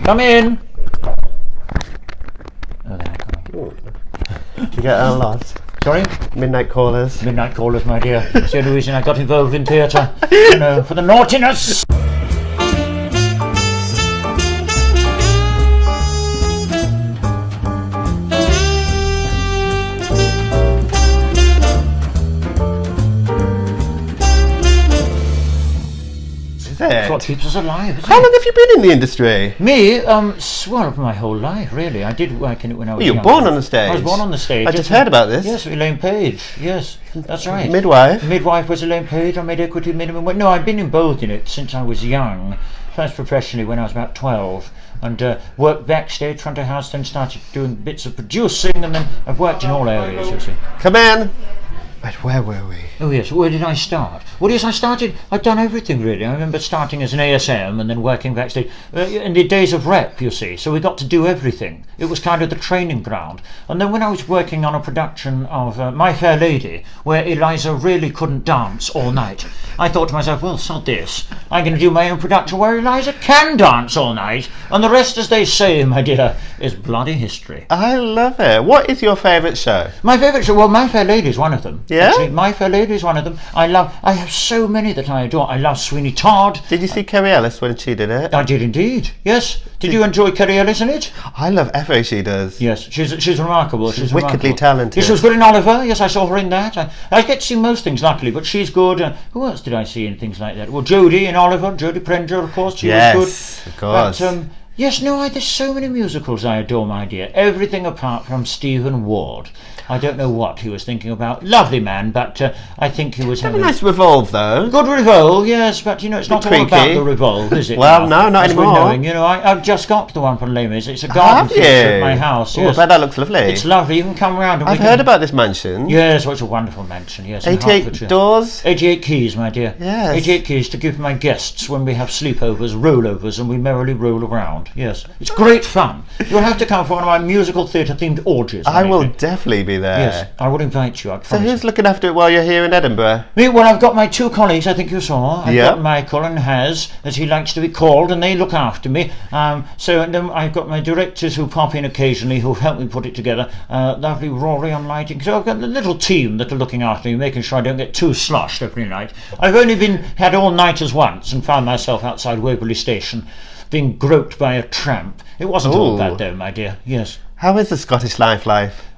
Come in. Oh, there I come. You get a lot. Sorry? Midnight callers. Midnight callers, my dear. That's the only reason I got involved in theatre. You know, for the naughtiness. That's what keeps us alive, isn't How it? long have you been in the industry? Me, well, my whole life, really. I did work in it when I was You were younger. born on the stage? I was born on the stage. I just heard about this. Yes, Elaine Page. Yes, that's right. Midwife? Midwife was Elaine Page. I made Equity Minimum Wage. No, I've been involved in it since I was young. First professionally when I was about 12. And worked backstage, front of house, then started doing bits of producing, and then I've worked in all areas, you see. Come in. Right, where were we? Oh yes, where did I start? Well, yes, I'd done everything really. I remember starting as an ASM and then working backstage in the days of rep, you see, so we got to do everything. It was kind of the training ground. And then when I was working on a production of My Fair Lady, where Eliza really couldn't dance all night, I thought to myself, well, sod this. I'm going to do my own production where Eliza can dance all night, and the rest, as they say, my dear, is bloody history. I love it. What is your favourite show? My favourite show, well, My Fair Lady is one of them. Yeah? Actually, My Fair Lady is one of them. I have so many that I adore. I love Sweeney Todd. Did you see Kerry Ellis when she did it? I did indeed, yes. Did you enjoy Kerry Ellis in it? I love everything she does. Yes, she's remarkable. She's wickedly remarkable. talented. Yes, she was good in Oliver. Yes, I saw her in that. I get to see most things, luckily, but she's good. Who else did I see in things like that? Well, Jodie in Oliver. Jodie Prenger, of course. She was good. Yes, of course. But, yes, no, there's so many musicals I adore, my dear. Everything apart from Stephen Ward. I don't know what he was thinking about. Lovely man, but I think he was Have a having... nice revolve, though. Good revolve, yes, but you know, it's not all creaky. about the revolve, is it? Well, no, not As we're anymore. knowing, you know, I've just got the one from Les Mis. It's a garden Have feature you? at my house. Oh, Yes. I bet that looks lovely. It's lovely. You can come round and I've heard about this mansion. Yes, well, it's a wonderful mansion, yes. in 88 Hertfordshire. doors. 88 keys, my dear. Yes. 88 keys to give my guests when we have sleepovers, rollovers, and we merrily roll around. Yes. It's great fun. You'll have to come for one of my musical theatre-themed orgies. I will think. definitely be there. Yes, I will invite you. I So promise. who's looking after it while you're here in Edinburgh? Me, well, I've got my two colleagues, I think you saw. I've Yeah. got Michael and Haz, as he likes to be called, and they look after me. And then I've got my directors who pop in occasionally, who help me put it together. Lovely Rory on lighting. So I've got a little team that are looking after me, making sure I don't get too sloshed every night. I've only had all-nighters once and found myself outside Waverley Station being groped by a tramp. It wasn't all Ooh. bad though, my dear. Yes. How is the Scottish life?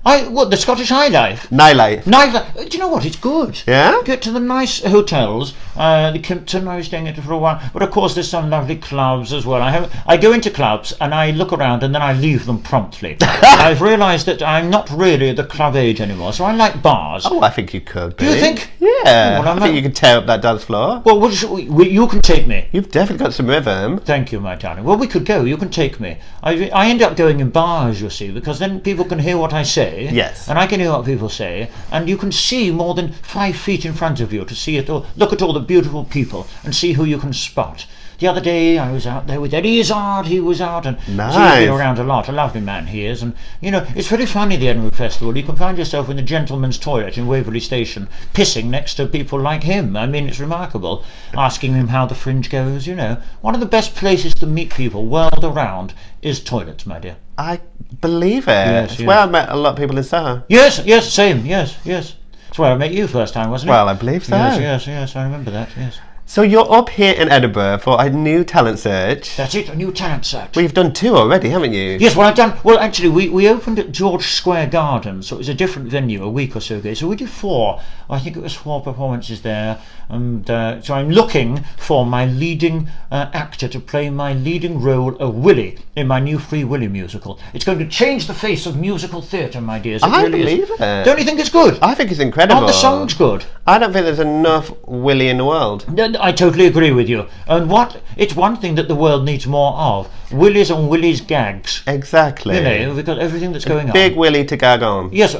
What, the Scottish high life? Nightlife. Do you know what? It's good. Yeah? Get to the nice hotels. The Kimpton, I was staying at for a while. But of course, there's some lovely clubs as well. I go into clubs and I look around and then I leave them promptly. I've realised that I'm not really at the club age anymore, so I like bars. Oh, I think you could be. Do you think? Yeah. Well, I think you could tear up that dance floor. Well, you can take me. You've definitely got some rhythm. Thank you, my darling. Well, we could go. You can take me. I end up going in bars, you see, because then people can hear what I say. Yes. And I can hear what people say, and you can see more than 5 feet in front of you to see it all. Look at all the beautiful people and see who you can spot. The other day I was out there with Eddie Izzard. He was out, and Nice. he's been around a lot. A lovely man he is, and you know it's very funny, the Edinburgh Festival. You can find yourself in the gentleman's toilet in Waverley Station, pissing next to people like him. I mean, it's remarkable. Asking him how the Fringe goes. You know, one of the best places to meet people world around is toilets, my dear. I believe it. Yes, It's yes. where I met a lot of people in Soho. Yes, same. Yes. It's where I met you first time, wasn't it? Well, I believe so. Yes. I remember that. Yes. So you're up here in Edinburgh for a new talent search. That's it. A new talent search. We've done 2 already, haven't you? Yes, well, I've done. Well, actually, we opened at George Square Garden, so it was a different venue a week or so ago. So we did 4. I think it was 4 performances there. And so I'm looking for my leading actor to play my leading role of Willy in my new Free Willy musical. It's going to change the face of musical theatre, my dears. It I really believe is. it. Don't you think it's good? I think it's incredible. Aren't the songs good? I don't think there's enough Willy in the world. I totally agree with you. And it's one thing that the world needs more of: Willies and Willy's gags. Exactly. You know, because everything that's going on. Big Willy to gag on. Yes.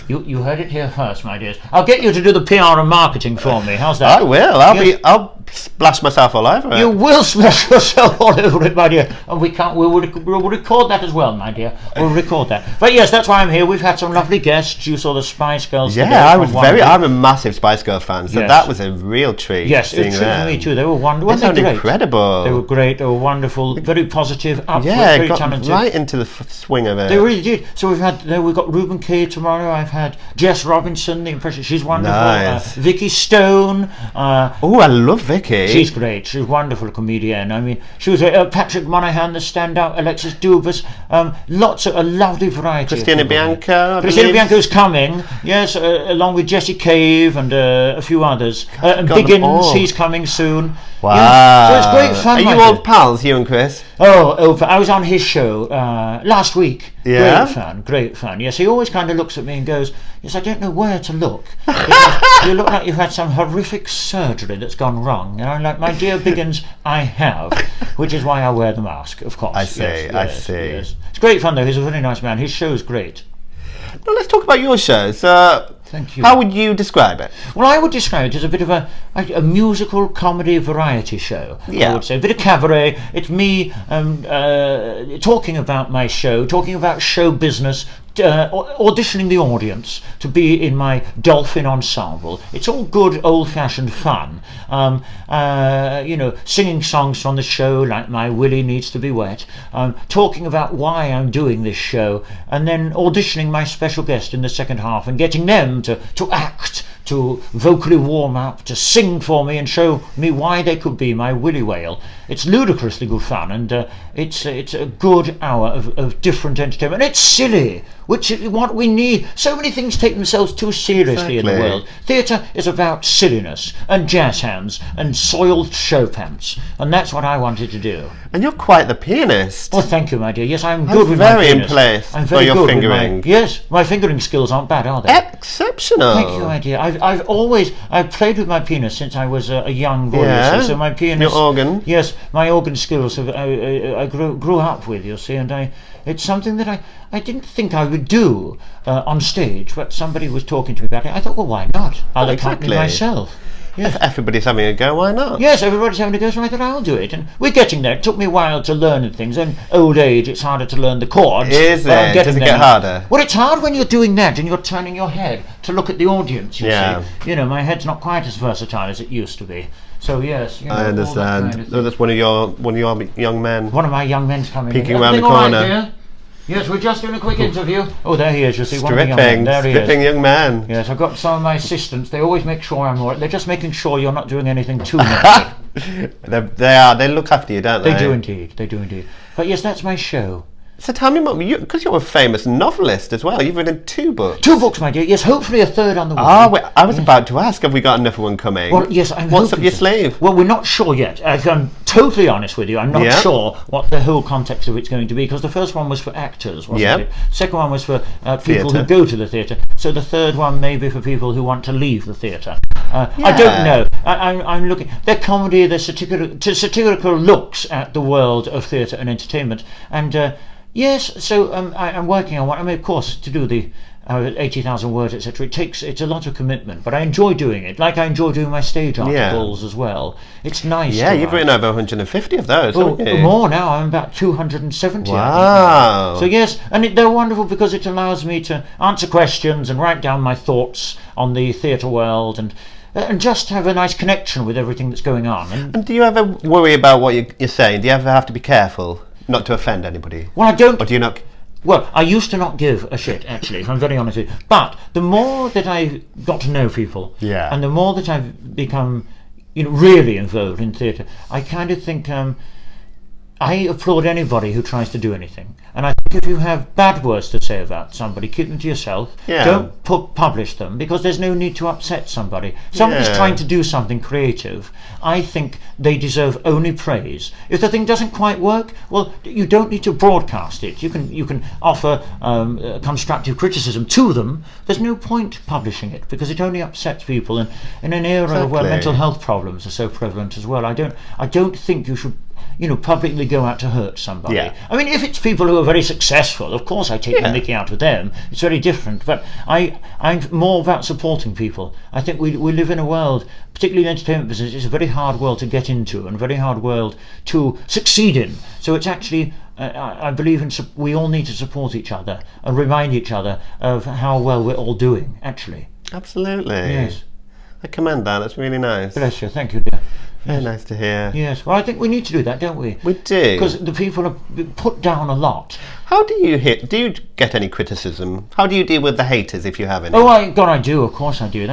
You heard it here first, my dears. I'll get you to do the PR and marketing for me. How's that? I will. I'll splash myself all over it. You will smash yourself all over it, my dear. And we'll record that as well, my dear. We'll record that. But yes, that's why I'm here. We've had some lovely guests. You saw the Spice Girls today. Yeah, I'm a massive Spice Girls fan, so that was a real treat. Yes, it was for me too. They were wonderful. They sounded incredible. They were great. They were wonderful. Very positive. Very got talented. Right into the swing of it. They really did. So we've got Ruben Kay tomorrow. I've had Jess Robinson, the impression. She's wonderful. Nice. Vicky Stone. Oh, I love Vicky. She's great. She's a wonderful comedian. I mean, she was Patrick Monaghan, the standout, Alexis Dubas. Lots of a lovely variety. Christina Bianca. Christina Bianca's coming. Yes, along with Jesse Cave and a few others. And Biggins, he's coming soon. Wow. Yeah, so it's great fun. Are you old pals, you and Chris? Oh, I was on his show last week. Yeah. Great fun. Yes, he always kind of looks at me and goes, yes, I don't know where to look. You look like you've had some horrific surgery that's gone wrong. And I'm like, my dear Biggins, I have, which is why I wear the mask, of course. I see. Yes. It's great fun, though. He's a very nice man. His show's great. Well, let's talk about your show. Thank you. How would you describe it? Well, I would describe it as a bit of a musical comedy variety show. Yeah. I would say a bit of cabaret. It's me talking about my show, talking about show business, auditioning the audience to be in my dolphin ensemble. It's all good old-fashioned fun. Singing songs from the show like My Willy Needs to Be Wet, talking about why I'm doing this show, and then auditioning my special guest in the second half and getting them to act, to vocally warm up, to sing for me and show me why they could be my Willy Whale. It's ludicrously good fun, and it's a good hour of different entertainment. And it's silly, which is what we need. So many things take themselves too seriously in the world. Theatre is about silliness and jazz hands and soiled show pants, and that's what I wanted to do. And you're quite the pianist. Well, thank you, my dear. Yes, I'm good with my very pianist. impressed I'm by very your good fingering. with yes, my fingering skills aren't bad, are they? Exceptional. Thank you, my dear. I've played with my pianist since I was a young boy. Yeah. So my pianist. Your organ. Yes, my organ skills. I grew up with. You see, and it's something that I didn't think I would do on stage, but somebody was talking to me about it. I thought, well, why not? I'll accompany myself. Yes. If everybody's having a go, why not? Yes, everybody's having a go, so I thought I'll do it. And we're getting there. It took me a while to learn things. And old age, it's harder to learn the chords. Is it? Does it get harder? Well, it's hard when you're doing that and you're turning your head to look at the audience, you Yeah. see. My head's not quite as versatile as it used to be. So, yes. I understand. That's one of your young men. One of my young men's coming peeking in. around the Everything corner. all right, dear? Yes, we're just doing a quick interview. Oh, there he is. You see, one of the young men. There he stripping is. young man. Yes, I've got some of my assistants. They always make sure I'm all right. They're just making sure you're not doing anything too much. They look after you, don't they? They do indeed. But yes, that's my show. So tell me more, because you're a famous novelist as well. You've written 2 books. 2 books, my dear. Yes, hopefully a third on the way. I was about to ask, have we got another one coming? Well, yes, What's up your sleeve? Well, we're not sure yet. I'm totally honest with you. I'm not sure what the whole context of it's going to be, because the first one was for actors, wasn't it? Second one was for people who go to the theatre. So the third one may be for people who want to leave the theatre. I don't know. I'm looking. They're comedy. They're satirical looks at the world of theatre and entertainment. And yes, so I'm working on one. I mean, of course, to do the 80,000 words, etc. It's a lot of commitment, but I enjoy doing it. Like I enjoy doing my stage articles as well. It's nice. Yeah, you've written over 150 of those. Haven't you? More now. I'm about 270. Wow. So yes, and they're wonderful because it allows me to answer questions and write down my thoughts on the theatre world and just have a nice connection with everything that's going on. And do you ever worry about what you're saying? Do you ever have to be careful not to offend anybody? Well, I don't. Or do you not? Well, I used to not give a shit, actually, if I'm very honest with you. But the more that I've got to know people, and the more that I've become, really involved in theatre, I kind of think I applaud anybody who tries to do anything. And I think if you have bad words to say about somebody, keep them to yourself. Don't publish them, because there's no need to upset somebody. Somebody's trying to do something creative. I think they deserve only praise. If the thing doesn't quite work, well, you don't need to broadcast it. You can offer constructive criticism to them. There's no point publishing it, because it only upsets people. And in an era where mental health problems are so prevalent as well, I don't think you should publicly go out to hurt somebody. Yeah. I mean, if it's people who are very successful, of course I take the mickey out of them. It's very different. But I'm more about supporting people. I think we live in a world, particularly in the entertainment business, it's a very hard world to get into and a very hard world to succeed in. So it's actually, I believe we all need to support each other and remind each other of how well we're all doing, actually. Absolutely. Yes. I commend that. That's really nice. Bless you. Thank you, dear. Very nice to hear. Yes. Well, I think we need to do that, don't we? We do. Because the people are put down a lot. How do you get any criticism? How do you deal with the haters, if you have any? Oh, I do. Of course I do.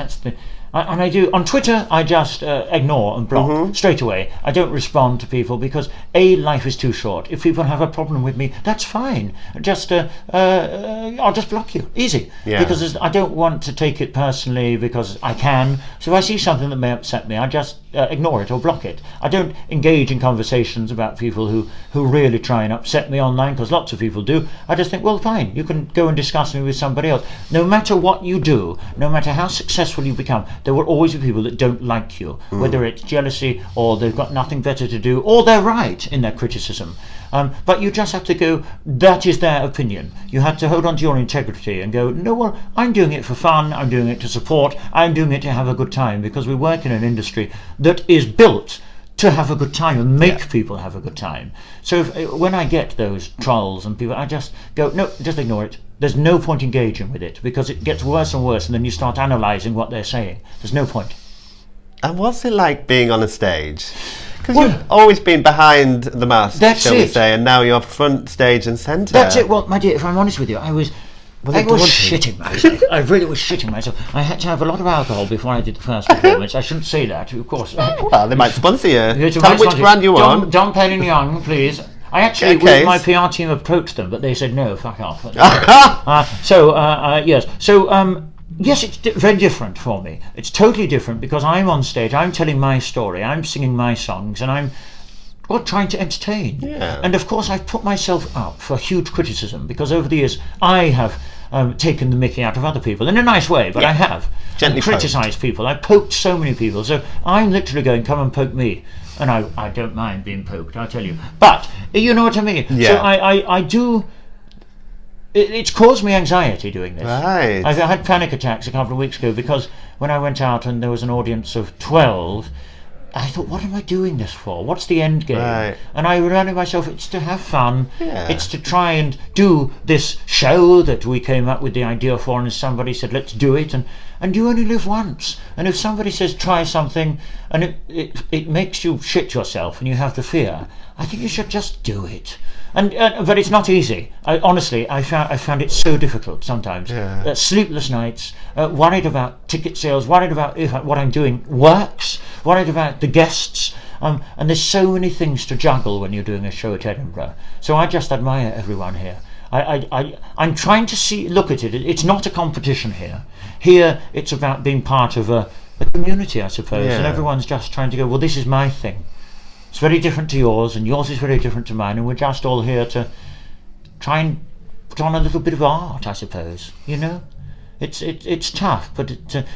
And I do. On Twitter, I just ignore and block straight away. I don't respond to people because life is too short. If people have a problem with me, that's fine. Just I'll just block you. Easy. Yeah. Because I don't want to take it personally because I can. So if I see something that may upset me, I just ignore it or block it. I don't engage in conversations about people who really try and upset me online, because lots of people do. I just think, well, fine, you can go and discuss me with somebody else. No matter what you do, no matter how successful you become, there will always be people that don't like you, whether it's jealousy or they've got nothing better to do, or they're right in their criticism. But you just have to go, that is their opinion. You have to hold on to your integrity and go, no, well, I'm doing it for fun, I'm doing it to support, I'm doing it to have a good time, because we work in an industry that is built to have a good time and make people have a good time. So when I get those trolls and people, I just go, no, just ignore it. There's no point engaging with it, because it gets worse and worse, and then you start analysing what they're saying. There's no point. And what's it like being on a stage? Because you've always been behind the mask, shall we say, and now you're front stage and centre. That's it. Well, my dear, if I'm honest with you, I was shitting myself. I really was shitting myself. I had to have a lot of alcohol before I did the first performance. I shouldn't say that, of course. Well, they might sponsor you. Tell them which brand you want. Dom Penn and Young, please. I actually, with my PR team, approached them, but they said no, fuck off. Yes. So, yes, it's very different for me. It's totally different because I'm on stage, I'm telling my story, I'm singing my songs, and I'm trying to entertain. Yeah. And of course, I've put myself up for huge criticism, because over the years I have taken the mickey out of other people in a nice way, but I have gently criticised people. I poked so many people, so I'm literally going, come and poke me. And I don't mind being poked, I'll tell you. But you know what I mean. Yeah. So I do. It's caused me anxiety doing this. Right. I had panic attacks a couple of weeks ago, because when I went out and there was an audience of 12, I thought, what am I doing this for? What's the end game? Right. And I reminded myself, it's to have fun. Yeah. It's to try and do this show that we came up with the idea for, and somebody said, let's do it. And you only live once. And if somebody says, try something, and it makes you shit yourself and you have the fear, I think you should just do it. But it's not easy. Honestly, I found it so difficult sometimes. Yeah. Sleepless nights, worried about ticket sales, worried about if what I'm doing works, worried about the guests. And there's so many things to juggle when you're doing a show at Edinburgh. So I just admire everyone here. I'm trying to look at it. It's not a competition here. Here, it's about being part of a community, I suppose. Yeah. And everyone's just trying to go, well, this is my thing. It's very different to yours, and yours is very different to mine, and we're just all here to try and put on a little bit of art, I suppose. You know, it's tough, but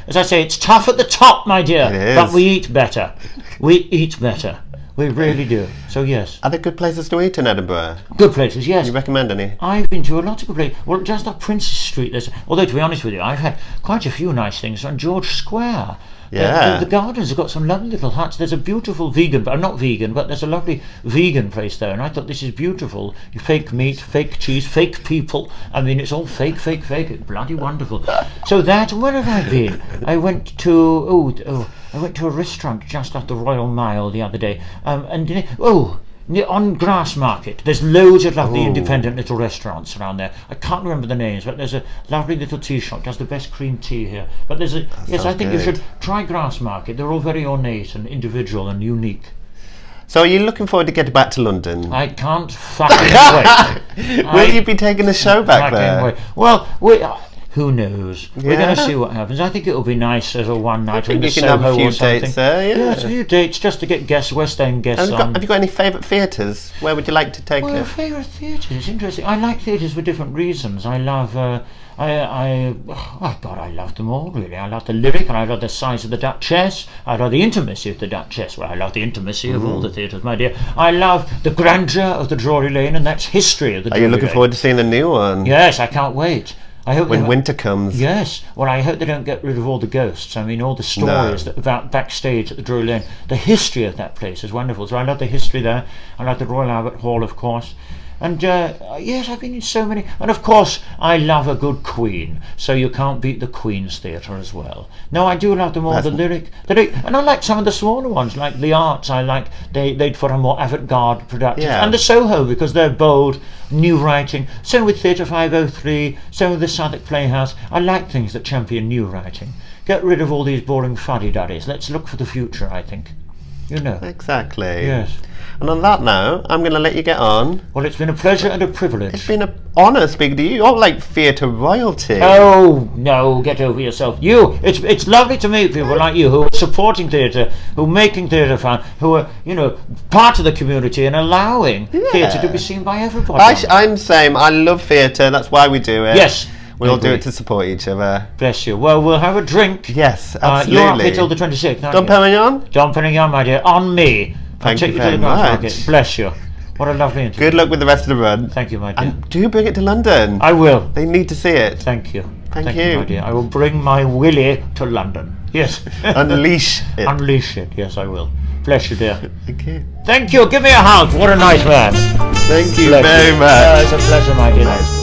as I say, it's tough at the top, my dear. It is. But we eat better. We eat better. We really do. So yes. Are there good places to eat in Edinburgh? Good places, yes. Do you recommend any? I've been to a lot of good places. Well, just up Princess Street, although to be honest with you, I've had quite a few nice things on George Square. Yeah. The gardens have got some lovely little huts. There's a beautiful vegan, but not vegan, but there's a lovely vegan place there, and I thought, this is beautiful. Fake meat, fake cheese, fake people. I mean, it's all fake. It's bloody wonderful. So that, where have I been? I went to a restaurant just at the Royal Mile the other day, on Grassmarket. There's loads of lovely independent little restaurants around there. I can't remember the names, but there's a lovely little tea shop, does the best cream tea here. But I think good. you should try Grassmarket. They're all very ornate and individual and unique. So are you looking forward to getting back to London? I can't fucking wait. Will you be taking the show back there? Well, Who knows? We're going to see what happens. I think it'll be nice as a one-nighter in the you can have Soho a few or something. dates there, yeah. Yes, a few dates just to get guests, West End guests on. Have you got any favourite theatres? Where would you like to take Well, it? favourite theatres, interesting. I like theatres for different reasons. I love, I love them all really. I love the lyric, and I love the size of the Duchess. I love the intimacy of the Duchess. Well, I love the intimacy of all the theatres, my dear. I love the grandeur of the Drury Lane, and that's history of the Drury Lane. Are you looking forward to seeing the new one? Yes, I can't wait. I hope when winter comes. Yes. Well, I hope they don't get rid of all the ghosts. I mean, all the stories about backstage at the Drury Lane. The history of that place is wonderful. So I love the history there. I love the Royal Albert Hall, of course. And yes, I've been in so many. And of course, I love a good Queen. So you can't beat the Queen's Theatre as well. No, I do love them all. The lyric, and I like some of the smaller ones, like the Arts. I like they'd for a more avant-garde productions, and the Soho because they're bold, new writing. Same with Theatre 503. Same with the Southwark Playhouse. I like things that champion new writing. Get rid of all these boring fuddy-duddies. Let's look for the future. I think. You know. Exactly. Yes. And on that note, I'm going to let you get on. Well, it's been a pleasure and a privilege. It's been an honour speaking to you. You're like theatre royalty. Oh, no, get over yourself. It's lovely to meet people like you who are supporting theatre, who are making theatre fun, who are, part of the community and allowing theatre to be seen by everybody. I'm same. I love theatre. That's why we do it. Yes. We all do it to support each other. Bless you. Well, we'll have a drink. Yes, absolutely. You're up here till the 26th, aren't Dom you? Perignon? Dom Perignon, my dear. On me. Thank you to very the Grass much. Market. Bless you. What a lovely interview. Good luck with the rest of the run. Thank you, my dear. And do bring it to London. I will. They need to see it. Thank you. Thank you, my dear. I will bring my Willy to London. Yes. Unleash it. Unleash it. Yes, I will. Bless you, dear. Thank you. Thank you. Give me a hug. What a nice man. Thank you very much. It's a pleasure, my dear.